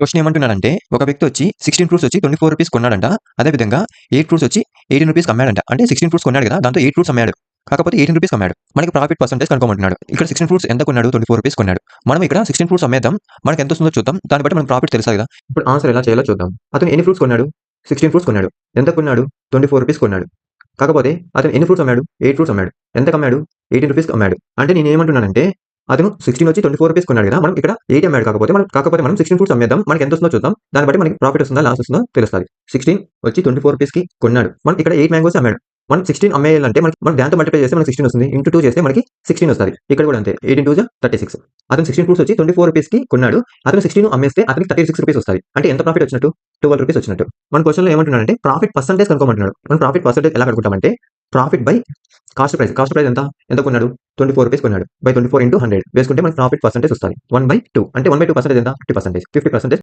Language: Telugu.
క్వెషన్ ఏమంటున్నాడంటే ఒక వ్యక్తి వచ్చి 16 ఫ్రూట్స్ వచ్చి 24 రూపీస్ కొన్నాడంట. అదే విధంగా 8 ఫ్రూట్స్ వచ్చి 18 రూపీస్‌కి అమ్మాడంట. అంటే 16 ఫ్రూట్స్ కొన్నాడు కదా! దాంతో 8 ఫ్రూట్స్ అమ్మాడు. కాకపోతే 18 రూపీస్‌కి అమ్మాడు. మనకి ప్రాఫిట్ పర్సెంటేజ్ కనుక్కోమంటున్నాడు. ఇక్కడ 16 ఫ్రూట్స్ ఎంత కొన్నాడు? 24 రూపీస్ కొన్నాడు. మనం ఇక్కడ 16 ఫ్రూట్స్ అమ్మేద్దాం. మనకి ఎంత వస్తుందో చూద్దాం. దాన్ని బట్టి మనకు ప్రాఫిట్ తెలుస్తది కదా! ఇప్పుడు ఆన్సర్ ఎలా చేయాలో చూద్దాం. అతను ఎన్ని ఫ్రూట్స్ కొన్నాడు? 16 ఫ్రూట్స్ కొన్నాడు. ఎంత కొన్నాడు? 24 రూపీస్ కొన్నాడు. కాకపోతే అతను ఎన్ని ఫ్రూట్స్ అమ్మాడు? 8 ఫ్రూట్స్ అమ్మాడు. ఎంతకు అమ్మాడు? 18 రూపీస్‌కి అమ్మాడు. అంటే నేనేమంటున్నానంటే అతను 16 వచ్చి 24 రూపీస్ కొన్నాడు కదా! మనం ఇక్కడ 8 అమ్మాడు కాకపోతే మనం 16 ఫ్రూట్స్ అమ్మేద్దాం. మనకి ఎంత వస్తుందో చూద్దాం. దాన్ని బట్టి మనకి ప్రాఫిట్ వస్తుందా? లాస్ వస్తుందో తెలుస్తది. 16 వచ్చి 24 రూపీస్‌కి కొన్నాడు. మనం ఇక్కడ 8 మ్యాంగోస్ అమ్మాడు. మనం 16 అమ్మేయాలంటే మనం దాంతో మల్టిప్లై చేస్తే మనకి 16 వస్తుంది. ఇంటూ 2 చేస్తే మనకి 16 వస్తది. ఇక్కడ కూడా అంతే. 8 ఇంటూ 36. అతను 16 ఫ్రూట్స్ వచ్చి 24 రూపీస్‌కి కొన్నాడు. అతను 16 అమ్మేస్తే అతనికి 36 రూపీస్ వస్తది. అంటే ఎంత ప్రాఫిట్ వచ్చినట్టు? 12 రూపీస్ వచ్చినట్టు. మన క్వెషన్‌లో ఏమంటున్నాడంటే ప్రాఫిట్ పర్సెంటేజ్ కనుక్కోమంటున్నాడు. మనం ప్రాఫిట్ పర్సెంటేజ్ ఎలా కనుక్కుంటామంటే profit by cost price. Cost price ఎంత? ఎంత కొన్నాడు? 24 రూపీస్ కొన్నాడు. బై 24 ఇంటూ 100 వేసుకుంటే మనకి ప్రాఫిట్ పర్సెంటేజ్ వస్తది. 1/2 అంటే 1/2 పర్సెంటేజ్ ఎంత? 50%. 50%